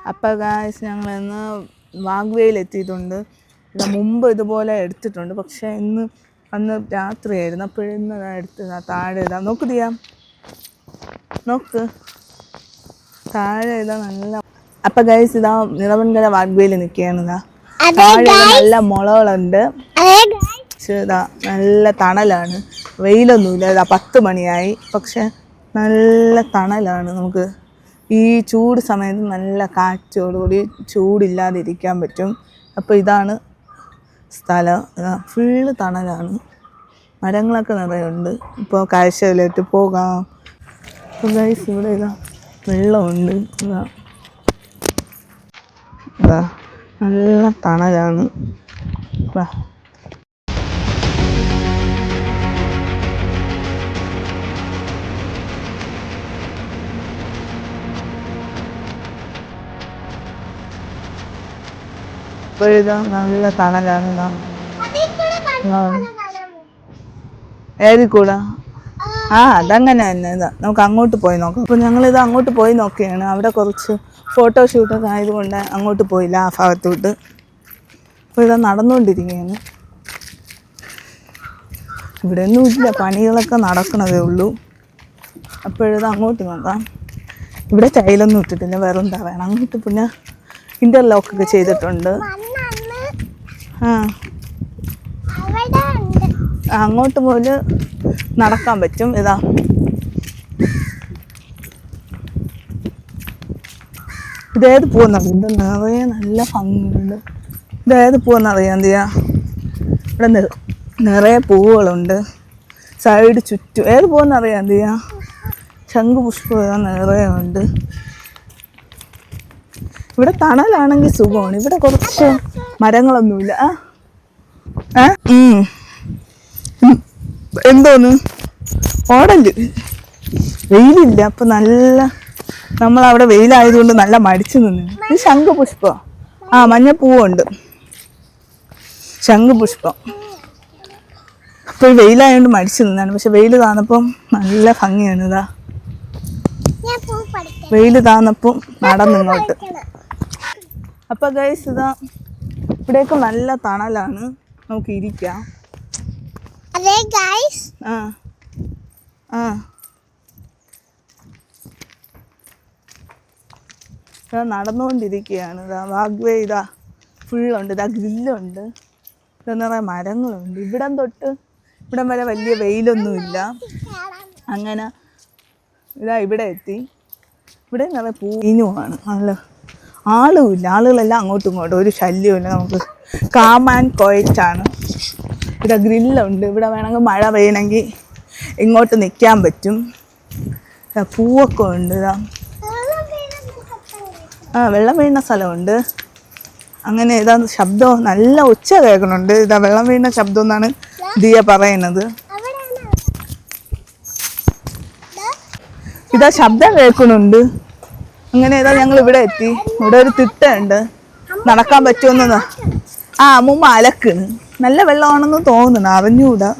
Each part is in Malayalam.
അപ്പോൾ ഗായ്സ് ഞങ്ങൾ ഇന്ന് വാഗ്വേയിൽ എത്തിയിട്ടുണ്ട്. മുമ്പ് ഇതുപോലെ എടുത്തിട്ടുണ്ട്, പക്ഷേ അന്ന് രാത്രിയായിരുന്നു. അപ്പോഴിന്ന് എടുത്തതാ. താഴെ ഇതാ നോക്ക് ദിയാ, നോക്ക് താഴെ ഇതാ നല്ല. അപ്പം ഗൈസ് ഇതാ നിറവൻകര വാഗ്വേയിൽ നിൽക്കുകയാണ്. ഇതാ താഴെ നല്ല മുളകളുണ്ട്. ഇതാ നല്ല തണലാണ്, വെയിലൊന്നുമില്ല. ഇതാ 10 മണിയായി, പക്ഷെ നല്ല തണലാണ്. നമുക്ക് ഈ ചൂട് സമയത്ത് നല്ല കാറ്റോടുകൂടി ചൂടില്ലാതിരിക്കാൻ പറ്റും. അപ്പോൾ ഇതാണ് സ്ഥലം. ഫുള്ള് തണലാണ്, മരങ്ങളൊക്കെ നിറയുണ്ട്. ഇപ്പോൾ കാഴ്ചയിലേക്ക് പോകാം. അപ്പോൾ ഗൈസ് ഇവിടെ ഇതാ വെള്ളമുണ്ട്. ഇതാ നല്ല തണലാണ്. വാ ഇതാ നല്ല തണലാണ്. ഏതി കൂടാ? അതങ്ങനെ തന്നെ. ഇതാ നമുക്ക് അങ്ങോട്ട് പോയി നോക്കാം. അപ്പോൾ ഞങ്ങളിത് അങ്ങോട്ട് പോയി നോക്കുകയാണ്. അവിടെ കുറച്ച് ഫോട്ടോഷൂട്ടൊക്കെ ആയതുകൊണ്ട് അങ്ങോട്ട് പോയില്ല, ആ ഭാഗത്തോട്ട്. അപ്പോൾ ഇതാ നടന്നുകൊണ്ടിരിക്കുകയാണ്. ഇവിടെ ഒന്നും ഇല്ല, പണികളൊക്കെ നടക്കണതേ ഉള്ളൂ. അപ്പോഴിത് അങ്ങോട്ട് നോക്കാം. ഇവിടെ ടൈലൊന്നും ഇട്ടിട്ടില്ല, വേറെ എന്താ വേണം. അങ്ങോട്ട് പിന്നെ ഇൻ്റർലോക്കൊക്കെ ചെയ്തിട്ടുണ്ട്. അങ്ങോട്ട് പോല് നടക്കാൻ പറ്റും. ഇതാ ഇതേത് പൂവെന്നറിയാം. ഇത് നിറയെ നല്ല ഭംഗിയുണ്ട്. ഇതേത് പൂവെന്നറിയാം എന്തിയാ? ഇവിടെ നിറയെ പൂവുകളുണ്ട് സൈഡ് ചുറ്റും. ഏത് പൂവെന്നറിയാം എന്തിയാ? ശംഖുപുഷ്പം നിറയെ ഉണ്ട്. ഇവിടെ തണലാണെങ്കിൽ സുഖമാണ്. ഇവിടെ കുറച്ച് മരങ്ങളൊന്നുമില്ല. എന്തോന്ന് ഓടല്, വെയിലില്ല. അപ്പം നല്ല നമ്മളവിടെ വെയിലായതുകൊണ്ട് നല്ല മടിച്ചു നിന്ന്. ഇത് ശംഖുപുഷ്പം. മഞ്ഞപ്പൂവുണ്ട്, ശംഖുപുഷ്പം. അപ്പോൾ വെയിലായതുകൊണ്ട് മടിച്ചു നിന്നാണ്. പക്ഷെ വെയിൽ താന്നപ്പം നല്ല ഭംഗിയാണ്. ഇതാ വെയിൽ താന്നപ്പം നടന്നിങ്ങോട്ട്. അപ്പോൾ ഗൈസ് ഇതാ ഇവിടെയൊക്കെ നല്ല തണലാണ്, നമുക്ക് ഇരിക്കാം. നടന്നുകൊണ്ടിരിക്കുകയാണ്. ഇതാ വാഗ്വേ ഇതാ ഫുള്ളുണ്ട്. ഇതാ ഗ്രില്ലുണ്ട്. ഇതെന്ന് പറയാൻ മരങ്ങളുണ്ട്. ഇവിടം തൊട്ട് ഇവിടം വരെ വലിയ വെയിലൊന്നുമില്ല. അങ്ങനെ ഇതാ ഇവിടെ എത്തി. ഇവിടെ നിറയെ പൂനുമാണ്. നല്ല ആളുമില്ല, ആളുകളെല്ലാം അങ്ങോട്ടും ഇങ്ങോട്ടും, ഒരു ശല്യമില്ല. നമുക്ക് കാം ആൻഡ് ക്വയറ്റാണ്. ഇവിടെ ഗ്രില്ലുണ്ട്. ഇവിടെ വേണമെങ്കിൽ മഴ പെയ്യണമെങ്കിൽ ഇങ്ങോട്ട് നിൽക്കാൻ പറ്റും. പൂവൊക്കെ ഉണ്ട്. ഇതാ വെള്ളം വീഴുന്ന സ്ഥലമുണ്ട്. അങ്ങനെ ഇതാ ശബ്ദം നല്ല ഉച്ച കേൾക്കുന്നുണ്ട്. ഇതാ വെള്ളം വീഴുന്ന ശബ്ദം എന്നാണ് ദിയ പറയുന്നത്. ഇതാ ശബ്ദം കേൾക്കുന്നുണ്ട്. അങ്ങനെ ഇതാ ഞങ്ങൾ ഇവിടെ എത്തി. ഇവിടെ ഒരു തിട്ടയുണ്ട്, നടക്കാൻ പറ്റുമെന്ന്. മുമ്പ് അലക്കണ് നല്ല വെള്ളമാണെന്ന് തോന്നുന്നു, അറിഞ്ഞൂടാ.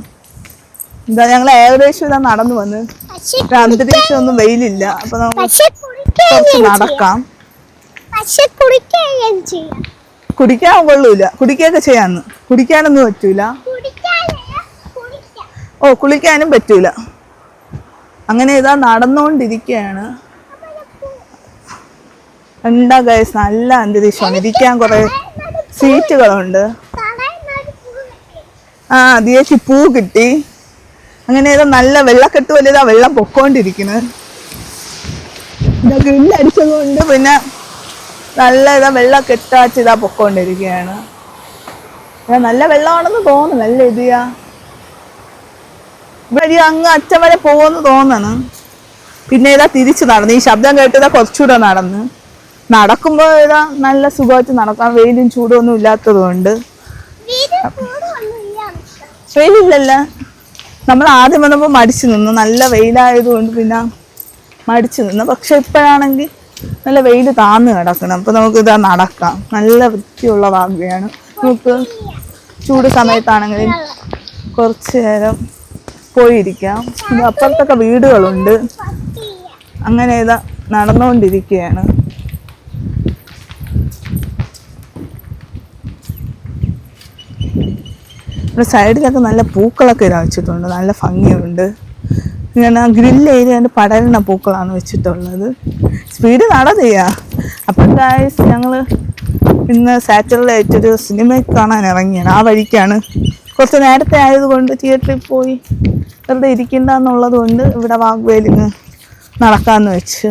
ഇതാ ഞങ്ങൾ ഏകദേശം ഇതാ നടന്നു വന്ന്. അന്തരീക്ഷം ഒന്നും വെയിലില്ല, അപ്പൊ നമുക്ക് കുറച്ച് നടക്കാം. കുടിക്കാൻ കൊള്ളൂല, കുടിക്കുകയൊക്കെ ചെയ്യാന്ന്. കുടിക്കാനൊന്നും പറ്റൂല. കുളിക്കാനും പറ്റൂല. അങ്ങനെ ഇതാ നടന്നുകൊണ്ടിരിക്കുകയാണ്. എന്താ ഗൈസ് നല്ല അന്തരീക്ഷമാണ്. ഇരിക്കാൻ കുറെ സീറ്റുകളുണ്ട്. ദിയേച്ചി പൂ കിട്ടി. അങ്ങനെ ഇതാ നല്ല വെള്ളക്കെട്ട് പോലെ ഇതാ വെള്ളം പൊക്കോണ്ടിരിക്കുന്നത്. ഇതാ ഗ്രില്ലടിച്ചത് കൊണ്ട് പിന്നെ നല്ല ഇതാ വെള്ളം കെട്ടാച്ച് ഇതാ പൊക്കോണ്ടിരിക്കുകയാണ്. നല്ല വെള്ളമാണെന്ന് തോന്നുന്നു. നല്ല ഇതിയാ ഇവിടെ അങ്ങ് അച്ഛൻ വരെ പോകുമെന്ന് തോന്നണം. പിന്നെ ഇതാ തിരിച്ച് നടന്നു. ഈ ശബ്ദം കേട്ടതാ കുറച്ചുകൂടെ നടക്കുമ്പോൾ ഇതാ നല്ല സുഖമായിട്ട് നടക്കാം. വെയിലും ചൂടൊന്നും ഇല്ലാത്തത് കൊണ്ട്. വെയിലില്ലല്ല, നമ്മൾ ആദ്യം വന്നപ്പോൾ മടിച്ചു നിന്നു. നല്ല വെയിലായതുകൊണ്ട് പിന്നെ മടിച്ചു നിന്നു. പക്ഷെ ഇപ്പോഴാണെങ്കിൽ നല്ല വെയിൽ താന്ന് കിടക്കണം. അപ്പോൾ നമുക്കിതാ നടക്കാം. നല്ല വൃത്തിയുള്ള വാഗ്വയാണ്. നമുക്ക് ചൂട് സമയത്താണെങ്കിലും കുറച്ച് നേരം പോയിരിക്കാം. അപ്പുറത്തൊക്കെ വീടുകളുണ്ട്. അങ്ങനെ ഇതാ നടന്നുകൊണ്ടിരിക്കുകയാണ്. ഇവിടെ സൈഡിലൊക്കെ നല്ല പൂക്കളൊക്കെ ഇതാ വെച്ചിട്ടുണ്ട്. നല്ല ഭംഗിയുണ്ട്. ഇങ്ങനെ ഗ്രില്ല് ചെയ്ത് പടരുന്ന പൂക്കളാണ് വെച്ചിട്ടുള്ളത്. സ്പീഡ് നടന്നെയ്യാ. അപ്പം ഗായ്സ് ഞങ്ങൾ ഇന്ന് സാറ്റർഡേ ആയിട്ടൊരു സിനിമ കാണാൻ ഇറങ്ങിയാണ്. ആ വഴിക്കാണ്. കുറച്ച് നേരത്തെ ആയതുകൊണ്ട് തിയേറ്ററിൽ പോയി വെറുതെ ഇരിക്കണ്ടെന്നുള്ളത് കൊണ്ട് ഇവിടെ വാഗ്വേലിങ് നടക്കാമെന്ന് വെച്ച്.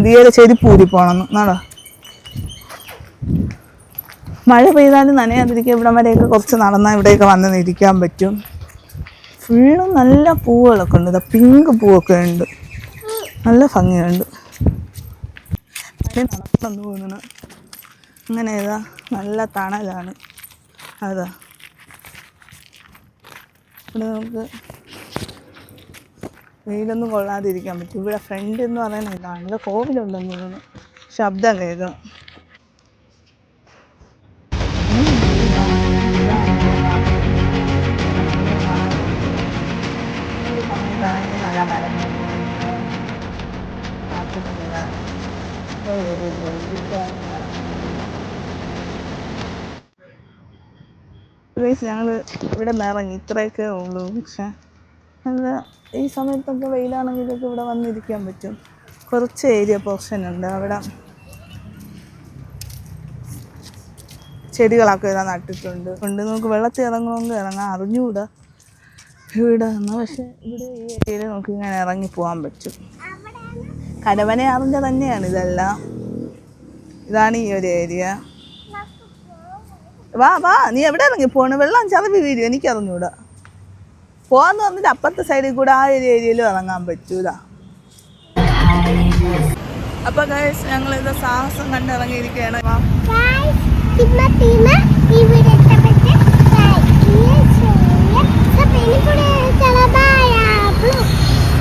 ദിയയുടെ ചെരുപ്പ് ഊരി പോകണമെന്ന് നട. മഴ പെയ്താലും നനയാതിരിക്കുക. ഇവിടെ വരെയൊക്കെ കുറച്ച് നടന്നാൽ ഇവിടെയൊക്കെ വന്ന് ഇരിക്കാൻ പറ്റും. ഫുള്ളും നല്ല പൂവുകളൊക്കെ ഉണ്ട്. പിങ്ക് പൂവൊക്കെ ഉണ്ട്. നല്ല ഭംഗിയുണ്ട്. നടന്നു പോകുന്നത് അങ്ങനെ ഏതാ നല്ല തണലാണ്. അതാ ഇവിടെ നമുക്ക് വെയിലൊന്നും കൊള്ളാതിരിക്കാൻ പറ്റും. ഇവിടെ ഫ്രണ്ട് എന്ന് പറയുന്നത് ഇതാണ്. ഇവിടെ കോവിലുണ്ടെന്ന് തോന്നുന്നു. ശബ്ദം കേൾക്കണം. ഞങ്ങൾ ഇവിടെ നിറങ്ങി. ഇത്രയൊക്കെ ഉള്ളൂ. പക്ഷെ നല്ല ഈ സമയത്തൊക്കെ വെയിലാണെങ്കിലൊക്കെ ഇവിടെ വന്നിരിക്കാൻ പറ്റും. കുറച്ച് ഏരിയ പോർഷൻ ഉണ്ട്. അവിടെ ചെടികളൊക്കെ ഇതാ നട്ടിട്ടുണ്ട്. നമുക്ക് വെള്ളത്തിൽ ഇറങ്ങണമെങ്കിൽ ഇറങ്ങാൻ അറിഞ്ഞുകൂടാ ഇവിടെ നിന്ന്. പക്ഷെ ഇവിടെ ഈ ഏരിയയിൽ നമുക്ക് ഇങ്ങനെ ഇറങ്ങി പോകാൻ പറ്റും. കരവനെ അറിഞ്ഞ തന്നെയാണ് ഇതെല്ലാം. ഇതാണ് ഈ ഒരു ഏരിയ. വാ വാ, നീ എവിടെ ഇറങ്ങി പോണ്? വെള്ളം ചതവി വീഴും. എനിക്കറിഞ്ഞൂടാ. പോവാന്ന് പറഞ്ഞിട്ട് അപ്പുറത്തെ സൈഡിൽ കൂടെ ആ ഒരു ഏരിയയിലും ഇറങ്ങാൻ പറ്റൂല. അപ്പൊ ഗൈസ് ഞങ്ങളിത് സാഹസം കണ്ടിറങ്ങിയിരിക്കുകയാണ്.